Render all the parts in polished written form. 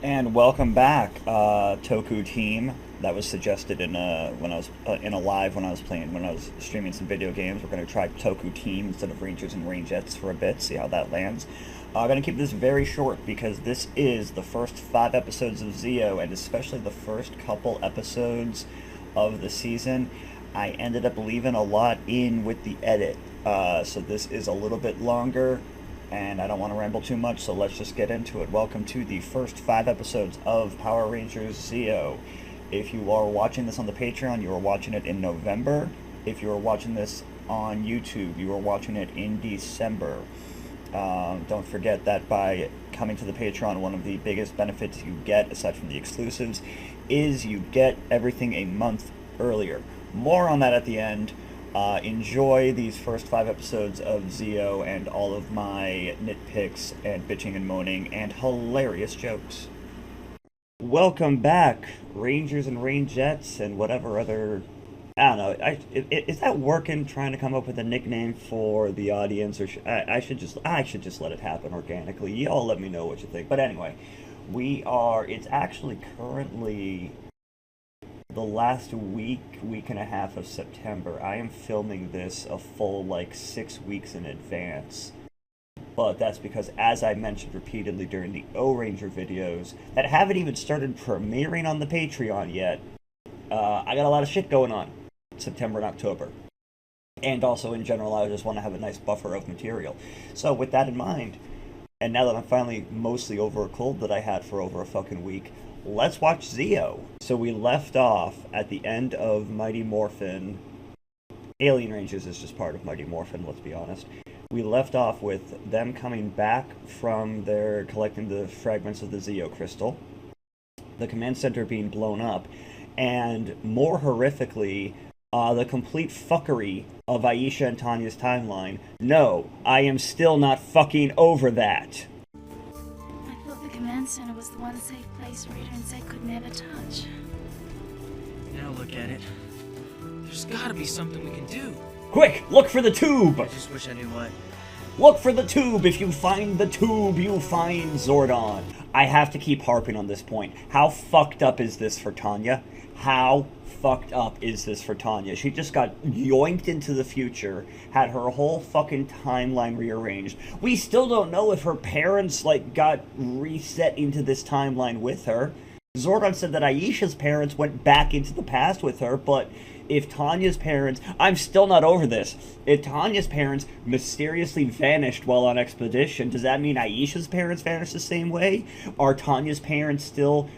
And welcome back, Toku team. That was suggested in when I was in a live when I was streaming some video games. We're going to try Toku team instead of Rangers and Rangettes for a bit, see how that lands. I'm going to keep this very short because this is the first 5 episodes of Zeo, and especially the first couple episodes of the season. I ended up leaving a lot in with the edit, so this is a little bit longer. And I don't want to ramble too much, so let's just get into it. Welcome to the first 5 episodes of Power Rangers Zeo. If you are watching this on the Patreon, you are watching it in November. If you are watching this on YouTube, you are watching it in December. Don't forget that by coming to the Patreon, one of the biggest benefits you get, aside from the exclusives, is you get everything a month earlier. More on that at the end. Enjoy these first 5 episodes of Zeo and all of my nitpicks and bitching and moaning and hilarious jokes. Welcome back, Rangers and Rangettes and whatever other... I don't know, is that working, trying to come up with a nickname for the audience, or I should just let it happen organically? Y'all let me know what you think. But anyway, it's actually currently the last week and a half of September. I am filming this a full, 6 weeks in advance. But that's because, as I mentioned repeatedly during the O-Ranger videos, that haven't even started premiering on the Patreon yet, I got a lot of shit going on September and October. And also, in general, I just want to have a nice buffer of material. So, with that in mind, and now that I'm finally mostly over a cold that I had for over a fucking week, let's watch Zeo. So we left off at the end of Mighty Morphin. Alien Rangers is just part of Mighty Morphin, let's be honest. We left off with them coming back from their collecting the fragments of the Zeo crystal, the command center being blown up, and more horrifically, the complete fuckery of Aisha and Tanya's timeline. No, I am still not fucking over that. The command center was the one safe place Rita and Zed could never touch. Now look at it. There's gotta be something we can do. Quick, look for the tube! I just wish I knew what. Look for the tube! If you find the tube, you find Zordon. I have to keep harping on this point. How fucked up is this for Tanya? How fucked up is this for Tanya? She just got yoinked into the future, had her whole fucking timeline rearranged. We still don't know if her parents, got reset into this timeline with her. Zordon said that Aisha's parents went back into the past with her, but if Tanya's parents... I'm still not over this. If Tanya's parents mysteriously vanished while on expedition, does that mean Aisha's parents vanished the same way? Are Tanya's parents still,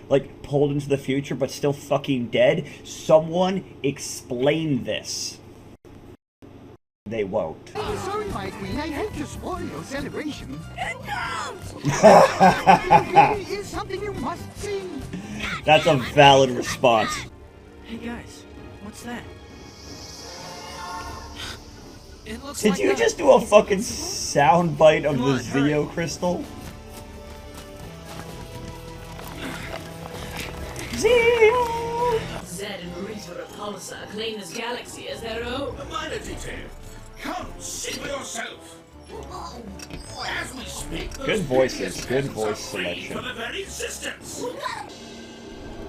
pulled into the future but still fucking dead? Someone explain this. They won't. I'm sorry, my queen. I hate to spoil your celebration. It counts! It really is something you must see. That's a valid response. Hey guys, what's that? It looks Did like you just do a fucking soundbite of the Zeo crystal? Zeo! Zed and Rita Repulsor claim this galaxy as their own. A minor detail. Come, see for yourself. As we speak, Good voices, good voice selection. for the very existence.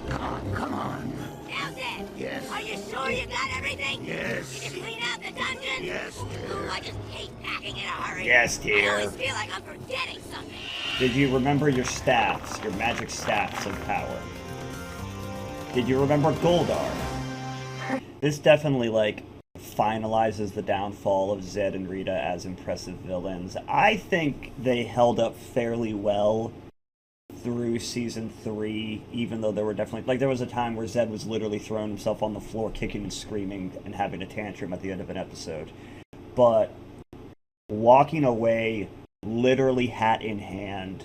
Come on. Now, Zed. Yes. Are you sure you got everything? Yes. Did you clean out the dungeon? Yes, dear. Oh, I just hate packing in a hurry. Yes, I dear. always feel like I'm forgetting something. Did you remember your staffs, your magic staffs of power? Did you remember Goldar? This definitely, finalizes the downfall of Zed and Rita as impressive villains. I think they held up fairly well through season 3, even though there were definitely... there was a time where Zed was literally throwing himself on the floor, kicking and screaming, and having a tantrum at the end of an episode. But walking away, literally hat in hand,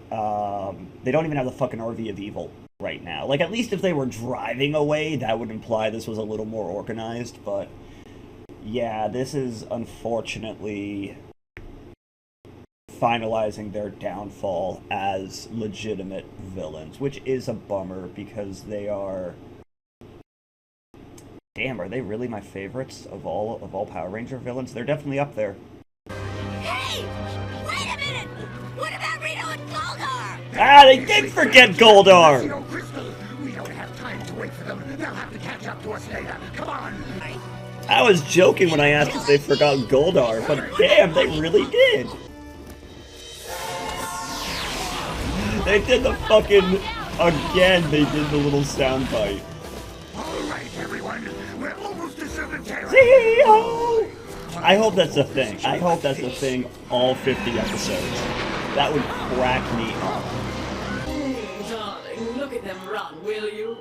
they don't even have the fucking RV of evil right now. At least if they were driving away, that would imply this was a little more organized, but yeah, this is unfortunately finalizing their downfall as legitimate villains, which is a bummer because they are... Damn, are they really my favorites of all Power Ranger villains? They're definitely up there. Hey! Wait a minute! What about Rito and Goldar? Ah, they did forget Goldar! Zeo Crystal. We don't have time to wait for them. They'll have to catch up to us later. Come on. I was joking when I asked if they forgot Goldar, but damn, they really did. They did the fucking... Again, they did the little soundbite. All right, everyone. We're almost to Serpentera. Zeo! I hope that's a thing. I hope that's a thing all 50 episodes. That would crack me up. Darling, look at them run, will you?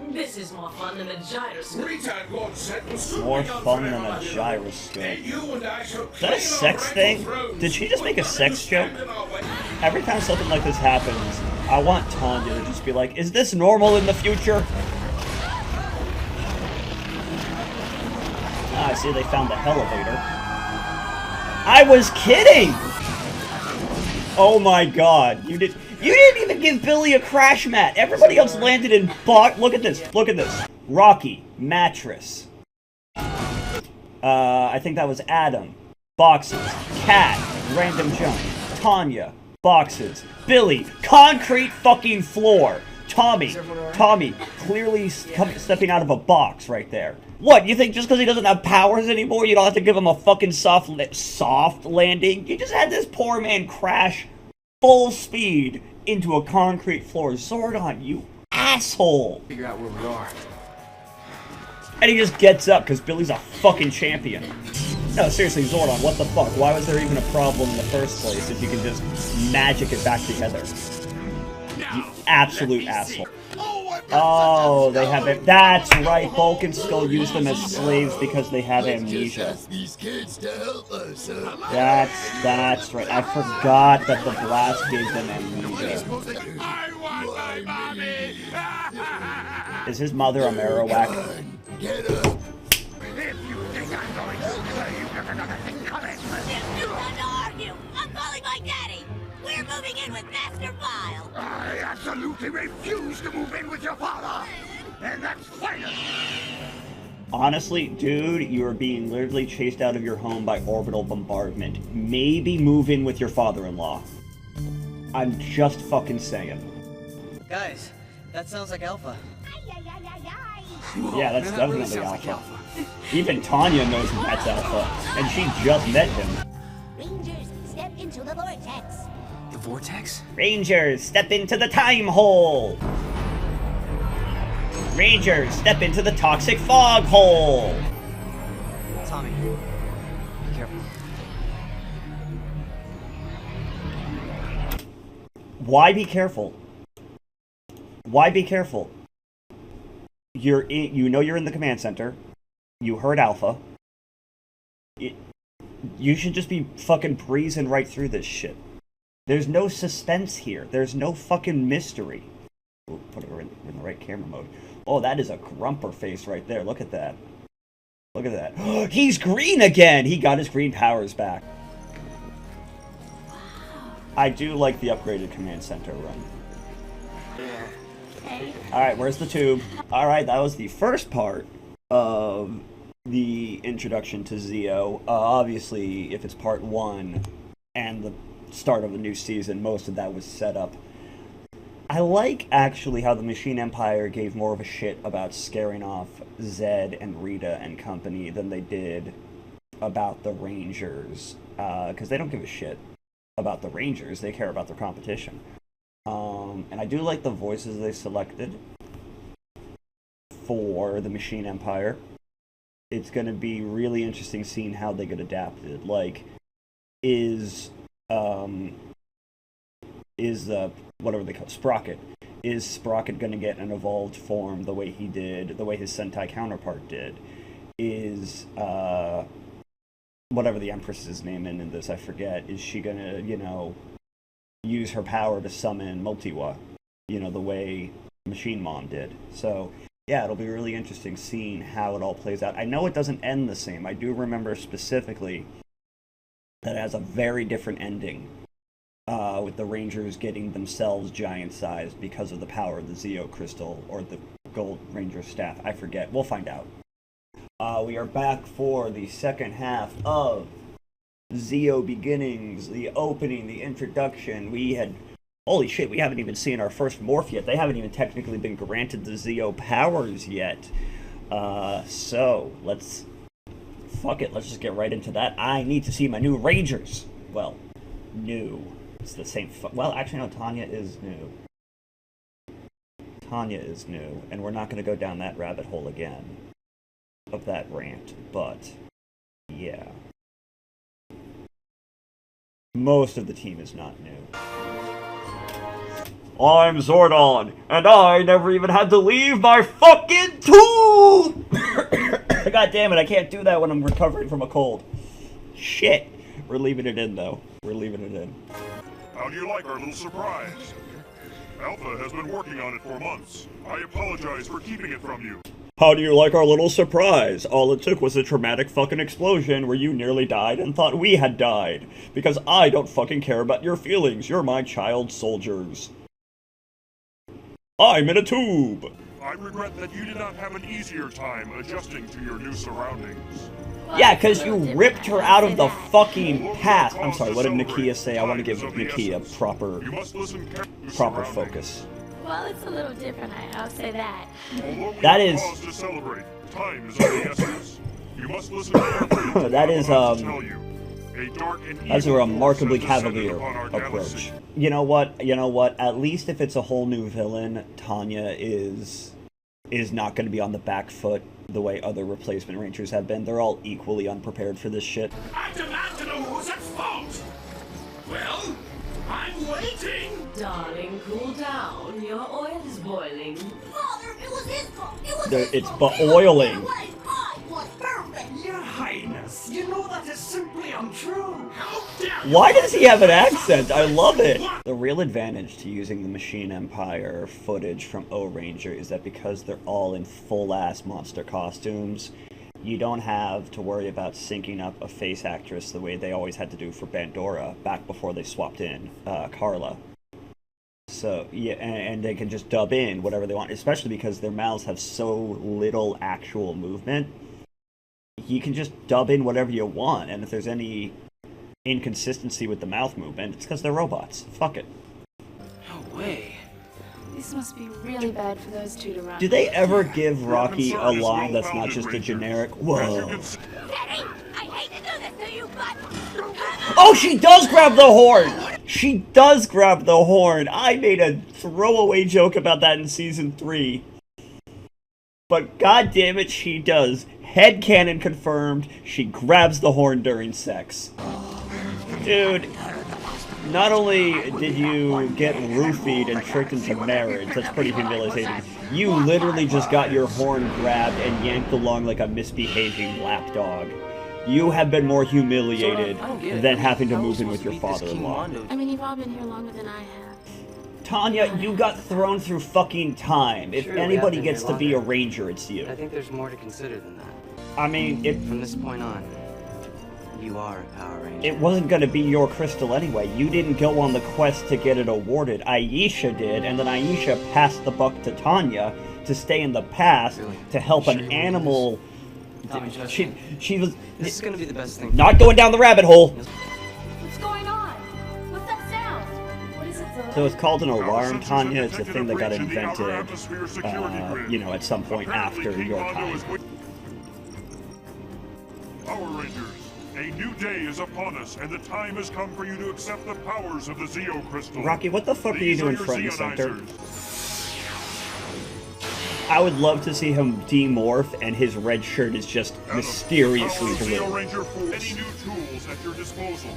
This is more fun than a gyroscope. Retired Lord Set will soon More be gone fun than forever, a my dear. gyroscope. And you and I shall Is that a claim sex our thing? rightful thrones. Did she just make a sex joke? Stand in our way. Every time something like this happens, I want Tanya to just be like, is this normal in the future? Ah, I see they found the elevator. I was kidding! Oh my god, you didn't even give Billy a crash mat. Everybody else landed in look at this, look at this. Rocky, mattress. I think that was Adam. Boxes. Cat, random jump. Tanya, boxes. Billy, concrete fucking floor. Tommy, clearly stepping out of a box right there. What, you think just because he doesn't have powers anymore, you don't have to give him a fucking soft landing? You just had this poor man crash full speed into a concrete floor. Zordon, you asshole! Figure out where we are. And he just gets up because Billy's a fucking champion. No, seriously, Zordon, what the fuck? Why was there even a problem in the first place if you can just magic it back together? You absolute asshole. Oh, they have it. That's right. Bulk and Skull use them as slaves because they have amnesia. That's right. I forgot that the blast gave them amnesia. I want my mommy! Is his mother a Marowak? If you think I'm going to play, you've got another thing coming. You want to argue? I'm calling my daddy. We're moving in with Master File. I absolutely refuse to move in with your father. And that's final. Honestly, dude, you are being literally chased out of your home by orbital bombardment. Maybe move in with your father-in-law. I'm just fucking saying. Guys, that sounds like Alpha. Yeah, that's definitely Alpha. Even Tanya knows that that's Alpha, and she just met him. Rangers, step into the vortex. The vortex? Rangers, step into the time hole! Rangers, step into the toxic fog hole! Tommy, be careful. Why be careful? Why be careful? You know you're in the command center. You heard Alpha. You should just be fucking breezing right through this shit. There's no suspense here. There's no fucking mystery. Ooh, put it in the right camera mode. Oh, that is a grumper face right there. Look at that. Look at that. He's green again! He got his green powers back. I do like the upgraded command center run. Alright, where's the tube? Alright, that was the first part of the introduction to Zeo. Obviously, if it's part 1 and the start of a new season, most of that was set up. I like, actually, how the Machine Empire gave more of a shit about scaring off Zed and Rita and company than they did about the Rangers. Because they don't give a shit about the Rangers, they care about their competition. And I do like the voices they selected for the Machine Empire. It's going to be really interesting seeing how they get adapted. Like, is whatever they call it, Sprocket. Is Sprocket going to get an evolved form the way he did, the way his Sentai counterpart did? Is whatever the Empress's name in this, I forget. Is she going to, use her power to summon Multiwa, the way Machine Mom did? So, yeah, it'll be really interesting seeing how it all plays out. I know it doesn't end the same. I do remember specifically that it has a very different ending, with the Rangers getting themselves giant-sized because of the power of the Zeo Crystal, or the Gold Ranger Staff. I forget. We'll find out. We are back for the second half of Zeo Beginnings, the opening, the introduction. We had Holy shit, we haven't even seen our first morph yet. They haven't even technically been granted the Zeo powers yet. So, let's... Fuck it, let's just get right into that. I need to see my new Rangers. Well, new. It's the same... Well, actually, no, Tanya is new. Tanya is new, and we're not going to go down that rabbit hole again of that rant, but yeah. Most of the team is not new. I'm Zordon, and I never even had to leave my fucking tomb! God damn it, I can't do that when I'm recovering from a cold. Shit. We're leaving it in, though. We're leaving it in. How do you like our little surprise? Alpha has been working on it for months. I apologize for keeping it from you. How do you like our little surprise? All it took was a traumatic fucking explosion where you nearly died and thought we had died. Because I don't fucking care about your feelings. You're my child soldiers. I'm in a tube. I regret that you did not have an easier time adjusting to your new surroundings. Yeah, because you ripped her out of the fucking past. I'm sorry, what did Nakia say? I want to give Nakia proper focus. Well, it's a little different, I'll say that. That is... To celebrate, time is of the essence. You must listen carefully. That is, that's a remarkably cavalier approach. You know what? At least if it's a whole new villain, Tanya is not going to be on the back foot the way other replacement Rangers have been. They're all equally unprepared for this shit. I demand to know who's at fault! Well, I'm waiting! Darling, cool down. Your oil is boiling. Father, it was his fault. It was It's boiling. Your Highness, you know that is simply untrue. How dare you? Why does he have an accent? I love it! The real advantage to using the Machine Empire footage from O-Ranger is that because they're all in full-ass monster costumes, you don't have to worry about syncing up a face actress the way they always had to do for Bandora back before they swapped in Carla. So, yeah, and they can just dub in whatever they want, especially because their mouths have so little actual movement. You can just dub in whatever you want, and if there's any inconsistency with the mouth movement, it's because they're robots. Fuck it. No way. This must be really bad for those two to run. Do they ever give Rocky a line that's not just a generic, whoa? Daddy, I hate to do this to you, but... Oh, she does grab the horn! She does grab the horn! I made a throwaway joke about that in Season 3. But goddammit, she does. Headcanon confirmed, she grabs the horn during sex. Dude, not only did you get roofied and tricked into marriage, that's pretty humiliating, you literally just got your horn grabbed and yanked along like a misbehaving lapdog. You have been more humiliated than having to move in with your father-in-law. I mean, you've all been here longer than I have. Tanya, you got thrown through fucking time. If anybody gets to be a ranger, it's you. I think there's more to consider than that. I mean, From this point on, you are a Power Ranger. it wasn't going to be your crystal anyway. You didn't go on the quest to get it awarded. Aisha did, and then Aisha passed the buck to Tanya to stay in the past to help an animal. She was. This is gonna be the best thing. Not going down the rabbit hole. What's going on? What's that sound? What is it, Zoe? So it's called an alarm, Tanya. It's a thing that got invented, at some point after your time. Power Rangers, a new day is upon us, and the time has come for you to accept the powers of the Zeo Crystal. Rocky, what the fuck are you These doing your front and center? Zeonizers. I would love to see him demorph and his red shirt is just mysteriously blue. Ranger Force. Any new tools at your disposal.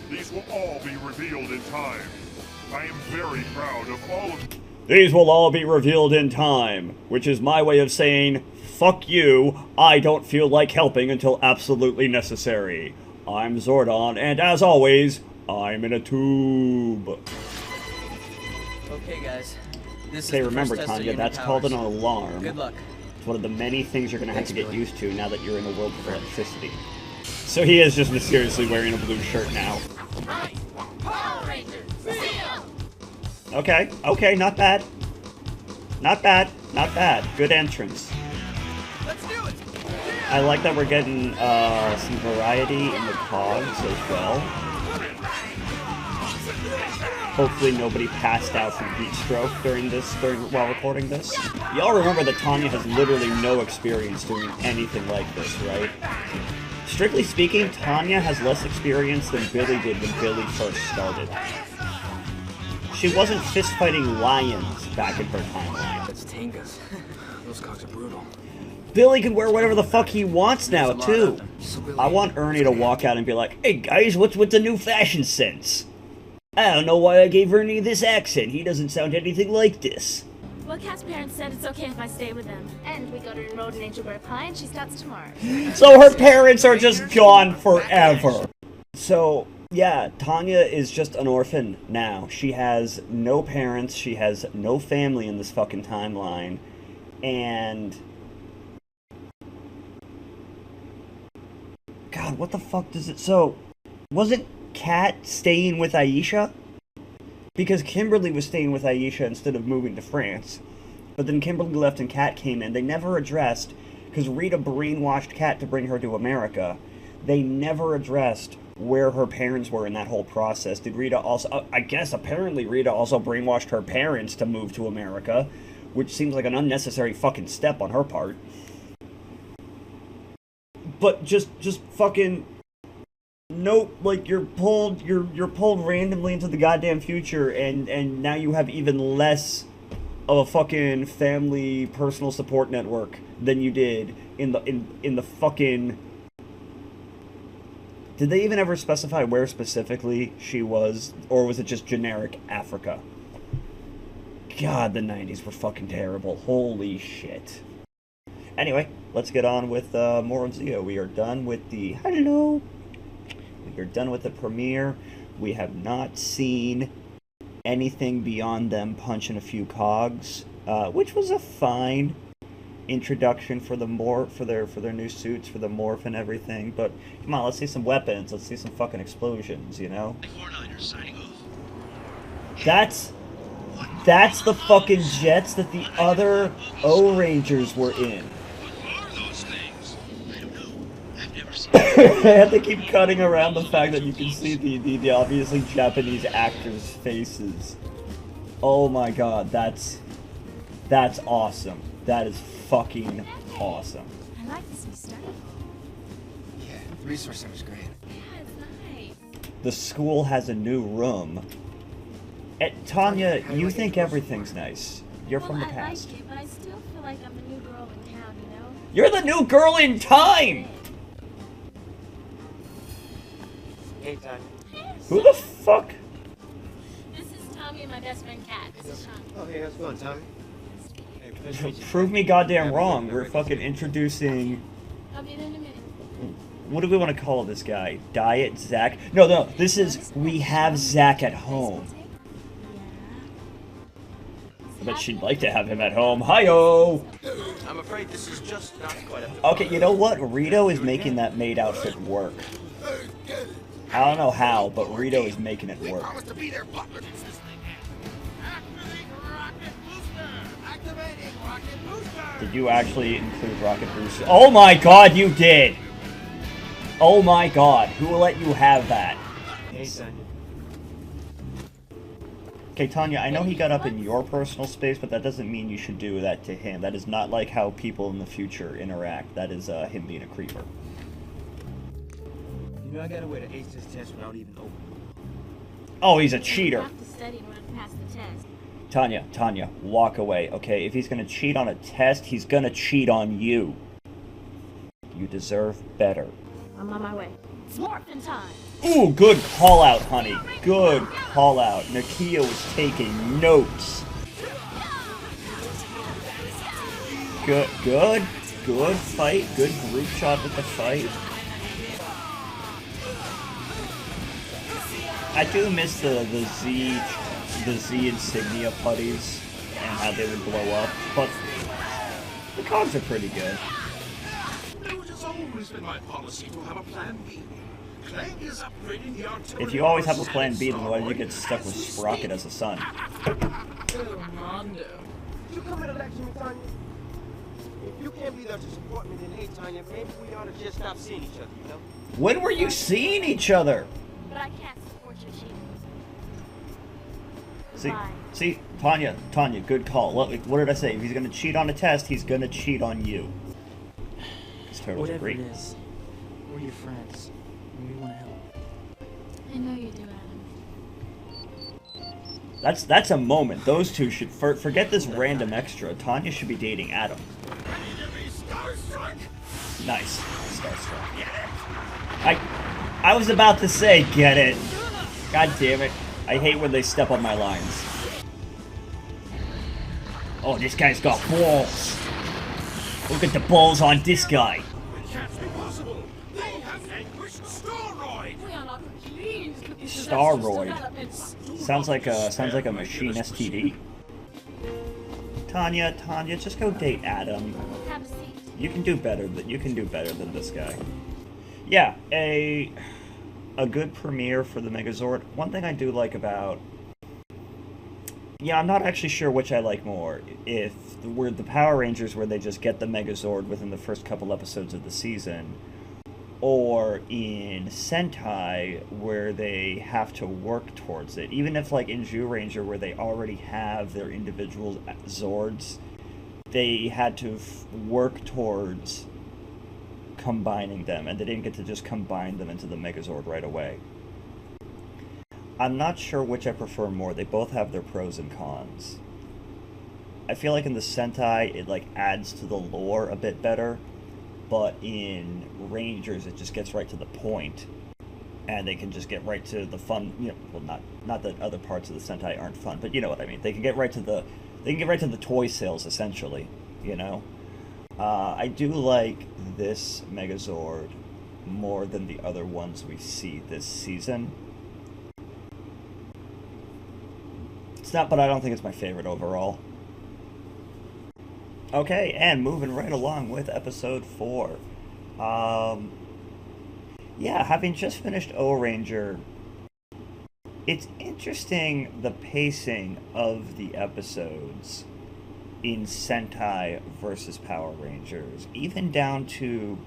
These will all be revealed in time. I am very proud of all of you. These will all be revealed in time, which is my way of saying, fuck you, I don't feel like helping until absolutely necessary. I'm Zordon, and as always, I'm in a tube. Okay, guys. This Okay, is the remember, first test of Tanya, your that's new called an powers. alarm. Good luck. It's one of the many things you're going to have to get Billy. used to now that you're in a world of electricity. So he is just mysteriously wearing a blue shirt now. Power Rangers, Zeo! Okay, okay, not bad. Not bad, not bad. Good entrance. Let's do it! I like that we're getting some variety in the cogs as well. Hopefully nobody passed out from heat stroke while recording this. Y'all remember that Tanya has literally no experience doing anything like this, right? Strictly speaking, Tanya has less experience than Billy did when Billy first started. She wasn't fist-fighting lions back in her timeline. That's Tengas. Those cocks are brutal. Billy can wear whatever the fuck he wants now, too. I want Ernie to walk out and be like, "Hey guys, what's with the new fashion sense? I don't know why I gave Ernie this accent. He doesn't sound anything like this." Well, Kat's parents said it's okay if I stay with them. And we got her enrolled in Angel Grove High, and she starts tomorrow. So her parents are just gone forever. So, yeah, Tanya is just an orphan now. She has no parents, she has no family in this fucking timeline, and... God, what the fuck does it... So, wasn't Kat staying with Aisha? Because Kimberly was staying with Aisha instead of moving to France. But then Kimberly left and Kat came in. They never addressed, because Rita brainwashed Kat to bring her to America. They never addressed where her parents were in that whole process. Did Rita also... I guess apparently Rita also brainwashed her parents to move to America, which seems like an unnecessary fucking step on her part. But just fucking... Nope, like you're pulled randomly into the goddamn future, and now you have even less of a fucking family personal support network than you did in the fucking... Did they even ever specify where specifically she was, or was it just generic Africa? God, the 90s were fucking terrible. Holy shit. Anyway, let's get on with more of Zeo. We are done with the... Hello! We are done with the premiere. We have not seen anything beyond them punching a few cogs, which was a fine introduction for the for their new suits, for the morph and everything. But come on, let's see some weapons. Let's see some fucking explosions, you know? That's the fucking jets that the other O-Rangers were in. I have to keep cutting around the fact that you can see the obviously Japanese actors' faces. Oh my god, that's awesome. That is fucking awesome. I like this new stuff. Yeah, the resource center's great. Yeah, it's nice. The school has a new room. Tanya, you think everything's nice. You're from the past. I like it, but I still feel like I'm the new girl in town, you know? You're the new girl in time! Hey, Tanya. Who the fuck? This is Tommy and my best friend Kat. This is Sean. Oh, hey, how's it going, Tommy? Prove me goddamn wrong. We're fucking introducing... I'll be there in a minute. What do we want to call this guy? Diet Zach? No, this is We Have Zach at Home. I bet she'd like to have him at home. Hi-yo! I'm afraid this is just not quite up to Okay, you know what? Rito is making that maid outfit work. I don't know how, but Rito is making it work. Promise to be there, Butler. Did you actually include Rocket Booster? Oh my god, you did! Oh my god, who will let you have that? Hey, Tanya. Okay, Tanya, I know he got up in your personal space, but that doesn't mean you should do that to him. That is not like how people in the future interact. That is him being a creeper. You know I got a way to ace this test without even opening. Oh, he's a You cheater. have to study in order to pass the test. Tanya, walk away, okay? If he's gonna cheat on a test, he's gonna cheat on you. You deserve better. I'm on my way. It's morphin' time. Ooh, good call out, honey. Good call out. Nakia was taking notes. Good fight. Good group shot with the fight. I do miss the Z insignia putties and how they would blow up, but the cogs are pretty good. It has always been my policy to have a plan B. Clank is upgrading the artillery. If you always have a plan B, then why do you get stuck with Sprocket as a son? Oh, Mondo. You come and election me, Tanya? If you can't be there to support me, then hey, Tanya, maybe we ought to just stop seeing each other, you know? When were you seeing each other? But I can't support your cheating. See, Why? see, Tanya, good call. What did I say? If he's gonna cheat on a test, he's gonna cheat on you. It's totally Whatever agree. it is, we're your friends, and we want to help. I know you do, Adam. That's a moment. Those two should forget this random extra. Tanya should be dating Adam. Ready to be starstruck? Nice, starstruck. I was about to say, get it. God damn it. I hate when they step on my lines. Oh, this guy's got balls. Look at the balls on this guy. It can't be possible. They have vanquished Staroid. We are not pleased with these Staroid. developments. Sounds like a machine STD. Tanya, just go date Adam. Have a seat. You can do better. You can do better than this guy. Yeah, a good premiere for the Megazord. One thing I do like about... Yeah, I'm not actually sure which I like more. If we're the Power Rangers where they just get the Megazord within the first couple episodes of the season, or in Sentai where they have to work towards it. Even if, like, in Ranger where they already have their individual Zords, they had to work towards combining them, and they didn't get to just combine them into the Megazord right away. I'm not sure which I prefer more. They both have their pros and cons. I feel like in the Sentai, it like adds to the lore a bit better, but in Rangers, it just gets right to the point, and they can just get right to the fun. You know, well, not that other parts of the Sentai aren't fun, but you know what I mean. They can get right to the toy sales essentially. You know, I do like this Megazord more than the other ones we see this season. It's not, but I don't think it's my favorite overall. Okay, and moving right along with episode 4. Yeah, having just finished O-Ranger, it's interesting the pacing of the episodes in Sentai versus Power Rangers, even down to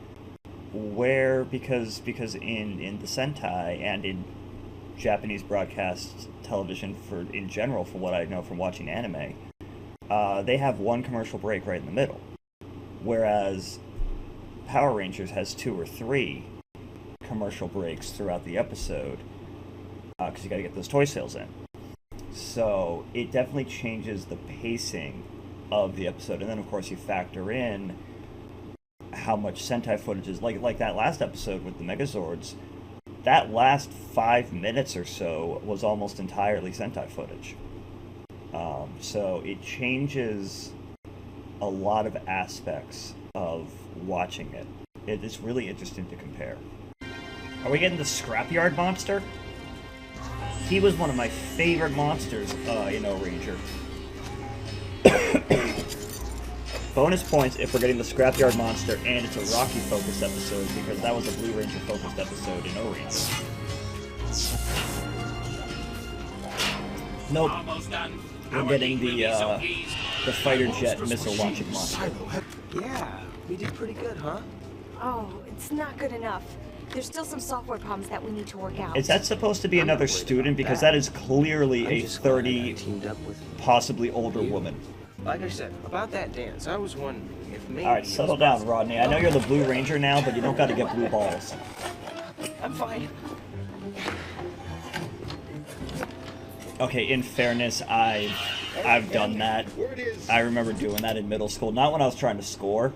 where, because in the Sentai and in Japanese broadcast television in general, from what I know from watching anime, they have one commercial break right in the middle, whereas Power Rangers has 2 or 3 commercial breaks throughout the episode, because you got to get those toy sales in. So it definitely changes the pacing of the episode, and then of course you factor in how much Sentai footage is like that last episode with the Megazords. That last 5 minutes or so was almost entirely Sentai footage. So it changes a lot of aspects of watching it. It is really interesting to compare. Are we getting the Scrapyard monster? He was one of my favorite monsters in O-Ranger. Bonus points if we're getting the Scrapyard monster and it's a Rocky-focused episode, because that was a Blue Ranger-focused episode in O-Ranger. Nope. We're getting the fighter jet missile launching monster. Yeah, we did pretty good, huh? Oh, it's not good enough. There's still some software problems that we need to work out. Is that supposed to be another student? Because that is clearly a 30, possibly older woman. Like I said, about that dance, I was wondering if maybe... Alright, settle down, Rodney. I know you're the Blue Ranger now, but you don't gotta get blue balls. I'm fine. Okay, in fairness, I've done that. I remember doing that in middle school. Not when I was trying to score,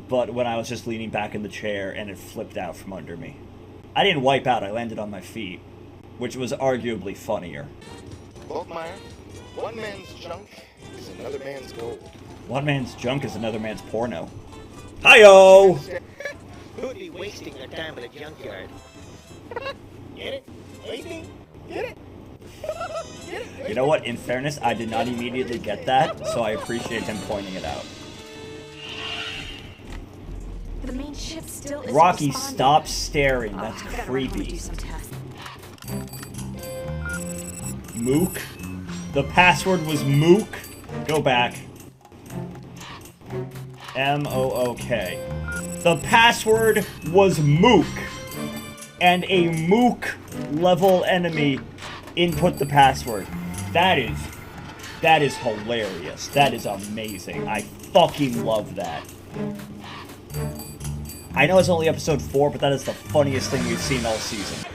but when I was just leaning back in the chair and it flipped out from under me. I didn't wipe out, I landed on my feet, which was arguably funnier. Volkmeyer, one man's junk is another man's gold. One man's junk is another man's porno. Hi-yo! Who would be wasting their time at a junkyard? Get it? Wasting? Get it? You know what? In fairness, I did not immediately get that, so I appreciate him pointing it out. The main ship still isn't Rocky, responding. stop staring. That's I gotta run home and creepy. do some tests. Mook? The password was Mook? Go back. M-O-O-K. The password was Mook. And a Mook level enemy input the password. That is hilarious. That is amazing. I fucking love that. I know it's only episode 4, but that is the funniest thing we've seen all season.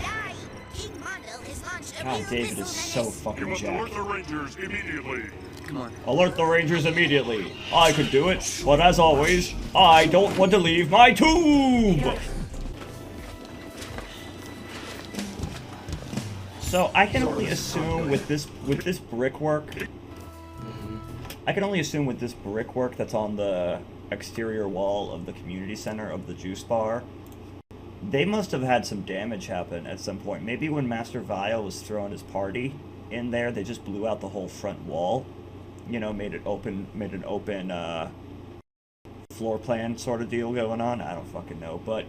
God, David is so fucking jacked. Alert the Rangers immediately. Come on. Alert the Rangers immediately. I could do it, but as always, I don't want to leave my tube! So I can only assume with this brickwork, that's on the exterior wall of the community center of the juice bar, they must have had some damage happen at some point. Maybe when Master Vile was throwing his party in there, they just blew out the whole front wall. You know, made an open floor plan sort of deal going on. I don't fucking know, but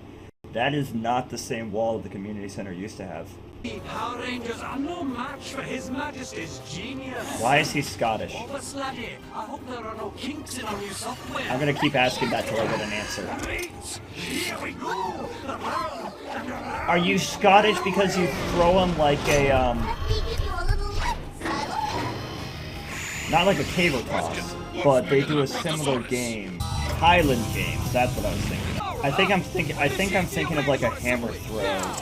that is not the same wall the community center used to have. The Power Rangers are no match for His Majesty's genius. Why is he Scottish? Oh, but Sladdy, I hope there are no kinks in our new software. I'm gonna keep asking that till I get an answer. Great. Here we go. Are you Scottish because you throw him like a not like a caber toss, but they do a similar game. Highland games, that's what I was thinking. I think I'm thinking of like a hammer throw.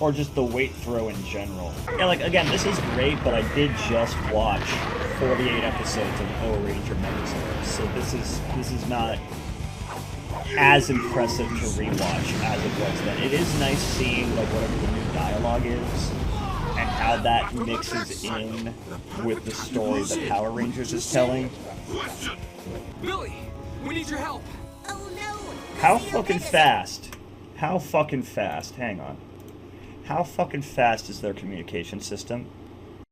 Or just the weight throw in general. Yeah, like, again, this is great, but I did just watch 48 episodes of O Ranger Megazord, so this is not as impressive to rewatch as it was then. It is nice seeing, like, whatever the new dialogue is, and how that mixes in with the story that Power Rangers is telling. Billy, we need your help. Oh no! How fucking fast? How fucking fast? Hang on. How fucking fast is their communication system?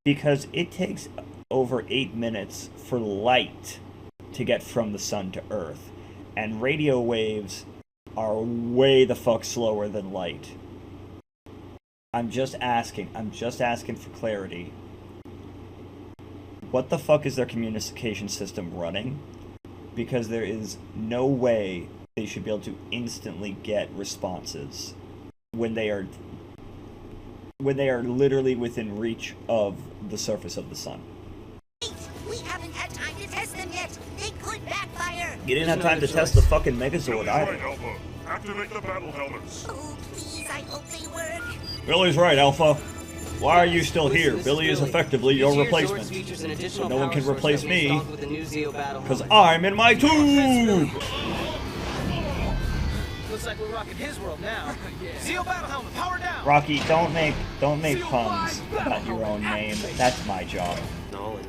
Because it takes over 8 minutes for light to get from the sun to Earth. And radio waves are way the fuck slower than light. I'm just asking for clarity. What the fuck is their communication system running? Because there is no way they should be able to instantly get responses when they are literally within reach of the surface of the sun. Wait, we haven't had time to test them yet. They could backfire. You didn't have time to test the fucking Megazord either. Right, Alpha. Activate the battle helmets. Oh, please, I hope they work. Billy's right, Alpha. Why are you still here? Billy is effectively your replacement. So no one can replace me, because I'm in my tube! Looks like we're rocking his world now. Zeo battle helmet, power down. Rocky, don't make puns about your own name. That's my job. Nolan,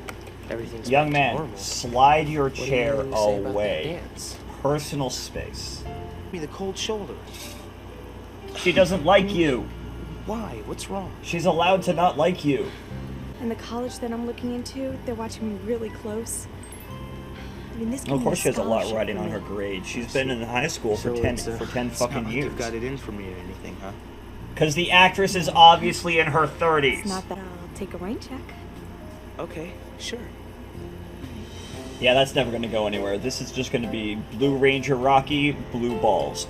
everything's Young man, normal. slide your chair What do you say about that away. dance? Personal space. Give me the cold shoulder. She doesn't like you. Why? What's wrong? She's allowed to not like you. And the college that I'm looking into, they're watching me really close. I mean, this. Of course, she has a lot riding on her grade. She's been in high school for 10 fucking years. You've got it in for me or anything, huh? Because the actress is obviously in her 30s. It's not that I'll take a rain check. Okay, sure. Yeah, that's never going to go anywhere. This is just going to be Blue Ranger Rocky, blue balls.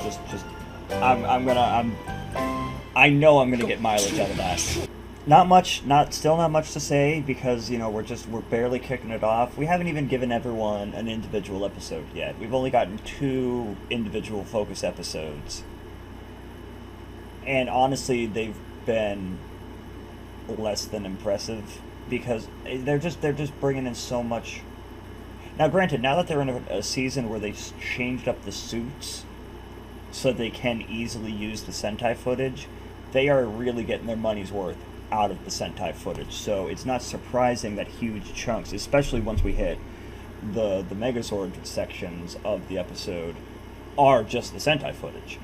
I know I'm gonna get mileage out of that. Still not much to say because, you know, we're barely kicking it off. We haven't even given everyone an individual episode yet. We've only gotten 2 individual focus episodes. And honestly, they've been less than impressive because they're just bringing in so much. Now, granted, now that they're in a season where they changed up the suits so they can easily use the Sentai footage, they are really getting their money's worth out of the Sentai footage. So it's not surprising that huge chunks, especially once we hit the Megazord sections of the episode, are just the Sentai footage.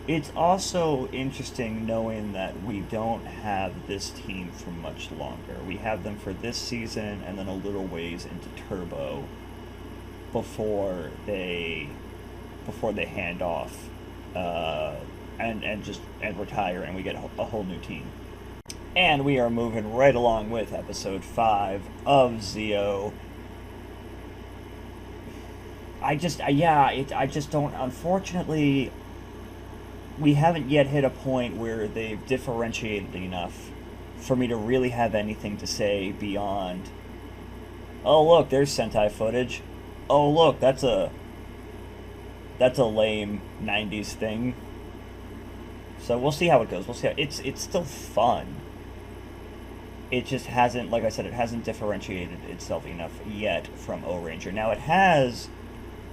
It's also interesting knowing that we don't have this team for much longer. We have them for this season and then a little ways into Turbo before they hand off and retire, and we get a whole new team. And we are moving right along with episode 5 of Zeo. I just don't, unfortunately, we haven't yet hit a point where they've differentiated enough for me to really have anything to say beyond, oh look, there's Sentai footage. Oh look, that's a lame 90s thing. So we'll see how it goes. We'll see how it's still fun. It just hasn't, like I said, it hasn't differentiated itself enough yet from O-Ranger. Now it has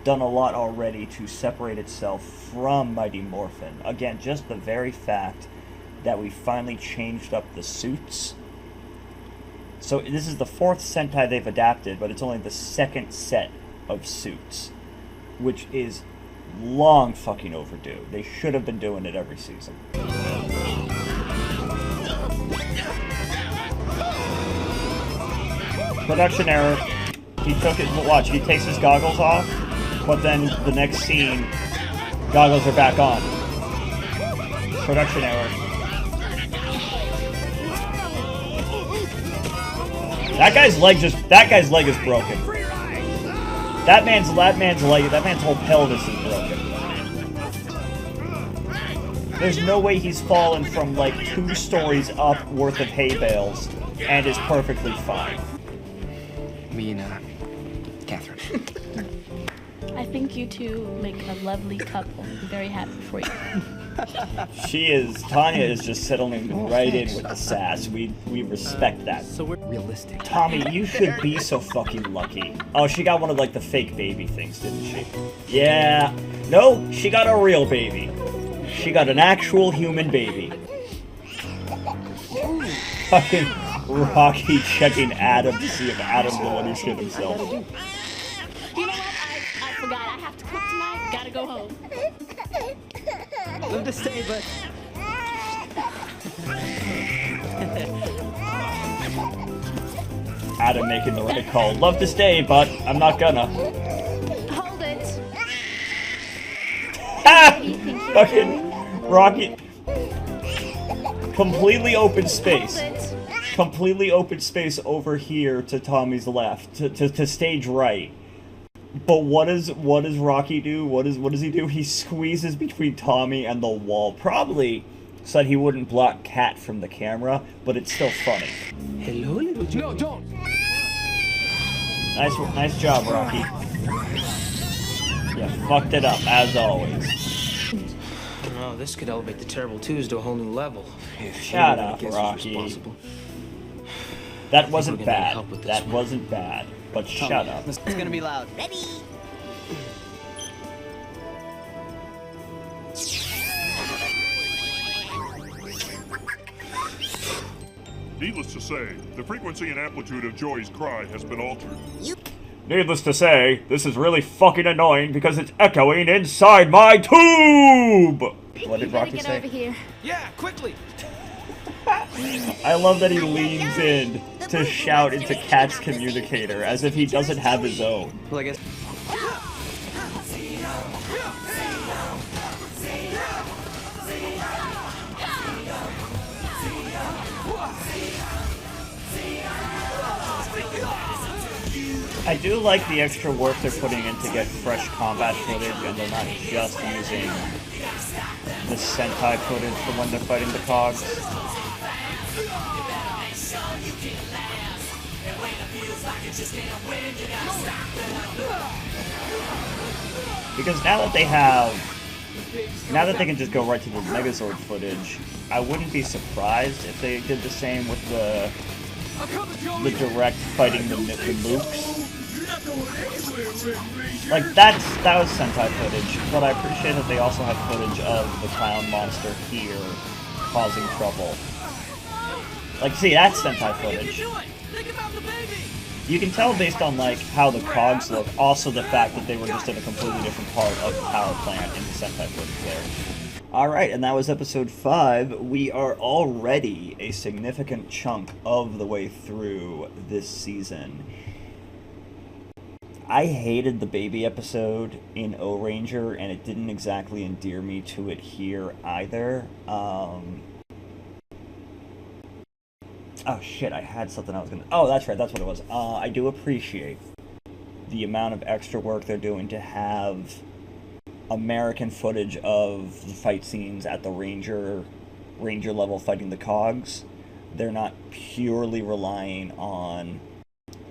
done a lot already to separate itself from Mighty Morphin. Again, just the very fact that we finally changed up the suits. So this is the 4th Sentai they've adapted, but it's only the 2nd set of suits, which is long fucking overdue. They should have been doing it every season. Production error. He took it. Watch. He takes his goggles off, but then the next scene, goggles are back on. Production error. That guy's leg is broken. That man's whole pelvis is broken. There's no way he's fallen from like 2 stories up worth of hay bales and is perfectly fine. Me and Catherine. I think you two make a lovely couple. I'm very happy for you. Tanya is just settling right in with the sass. We respect that. So we're realistic. Tommy, you should be so fucking lucky. Oh, she got one of like the fake baby things, didn't she? Yeah. No, she got a real baby. She got an actual human baby. Fucking Rocky checking Adam to see if Adam will let him shit himself. You know what? I forgot. I have to cook tonight. Gotta go home. Love to stay, but... Adam making the right call. Love to stay, but I'm not gonna. Hold it. Ha! Fucking Rocky. Completely open space. Completely open space over here to Tommy's left, to stage right. But what does Rocky do? What does he do? He squeezes between Tommy and the wall, probably so that he wouldn't block Kat from the camera, but it's still funny. Hello, little Joe. No, don't. Nice job, Rocky. Yeah, fucked it up as always. Oh, this could elevate the Terrible Twos to a whole new level. Shut up, Rocky. That wasn't bad. That wasn't bad. But shut up. It's gonna be loud. Ready? Needless to say, the frequency and amplitude of Joey's cry has been altered. Needless to say, this is really fucking annoying because it's echoing inside my tube! What did Rocky say? Over here. Yeah, quickly! I love that he leans in to shout into Kat's communicator as if he doesn't have his own. Well, I guess... I do like the extra work they're putting in to get fresh combat footage, and they're not just using the Sentai footage for when they're fighting the Cogs. Because now that they can just go right to the Megazord footage, I wouldn't be surprised if they did the same with the direct fighting the Mooks. Like, that was Sentai footage, but I appreciate that they also have footage of the clown monster here causing trouble. Like, see, that's Sentai footage. You can tell based on, like, how the cogs look, also the fact that they were just in a completely different part of the power plant in the Sentai footage there. Alright, and that was episode 5. We are already a significant chunk of the way through this season. I hated the baby episode in O-Ranger, and it didn't exactly endear me to it here either. Oh shit, I had something I was gonna... Oh, that's right, that's what it was. I do appreciate the amount of extra work they're doing to have American footage of the fight scenes at the Ranger level fighting the Cogs. they're not purely relying on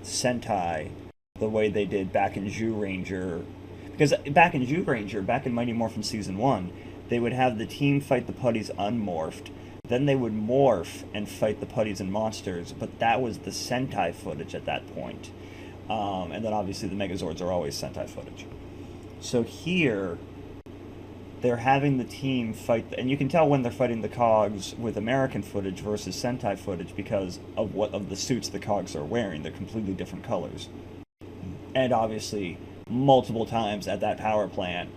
Sentai the way they did back in Zyuranger. Because back in Zyuranger, back in Mighty Morphin Season 1, they would have the team fight the putties unmorphed, then they would morph and fight the putties and monsters, but that was the Sentai footage at that point. And then obviously the Megazords are always Sentai footage. So here, they're having the team fight, and you can tell when they're fighting the Cogs with American footage versus Sentai footage because of the suits the Cogs are wearing. They're completely different colors. And obviously, multiple times at that power plant,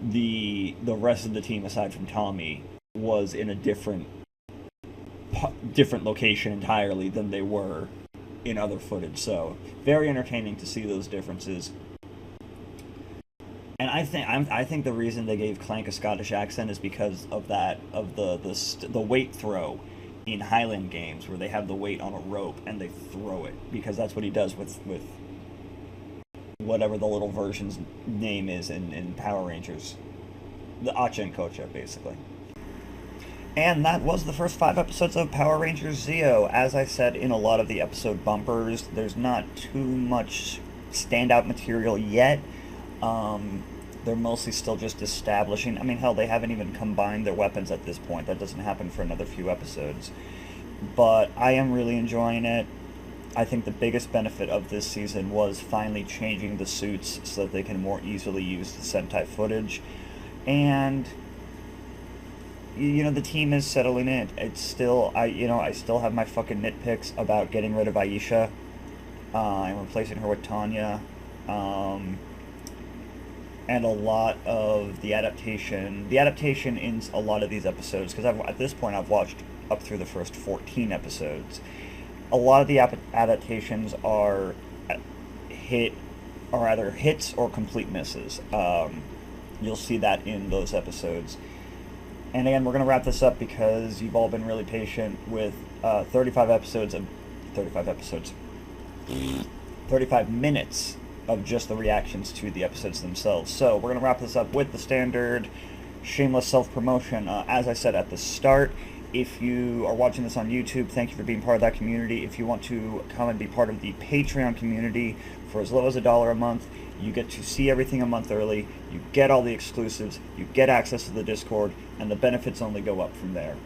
the rest of the team, aside from Tommy, was in a different location entirely than they were in other footage. So very entertaining to see those differences. And I think the reason they gave Clank a Scottish accent is because of the weight throw in Highland games, where they have the weight on a rope and they throw it, because that's what he does with whatever the little version's name is in Power Rangers, the Acha and Kocha, basically. And that was the first 5 episodes of Power Rangers Zeo. As I said in a lot of the episode bumpers, there's not too much standout material yet. They're mostly still just establishing. I mean, hell, they haven't even combined their weapons at this point. That doesn't happen for another few episodes. But I am really enjoying it. I think the biggest benefit of this season was finally changing the suits so that they can more easily use the Sentai footage. And the team is settling in. It's still, I still have my fucking nitpicks about getting rid of Aisha and replacing her with Tanya. And a lot of the adaptation in a lot of these episodes, because at this point I've watched up through the first 14 episodes. A lot of the adaptations are either hits or complete misses. You'll see that in those episodes. And again, we're going to wrap this up because you've all been really patient with 35 minutes of just the reactions to the episodes themselves. So we're going to wrap this up with the standard shameless self-promotion. As I said at the start, if you are watching this on YouTube, thank you for being part of that community. If you want to come and be part of the Patreon community for as low as $1 a month, you get to see everything a month early, you get all the exclusives, you get access to the Discord, and the benefits only go up from there.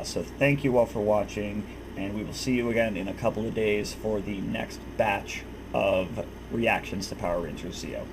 So thank you all for watching, and we will see you again in a couple of days for the next batch of reactions to Power Rangers Zeo.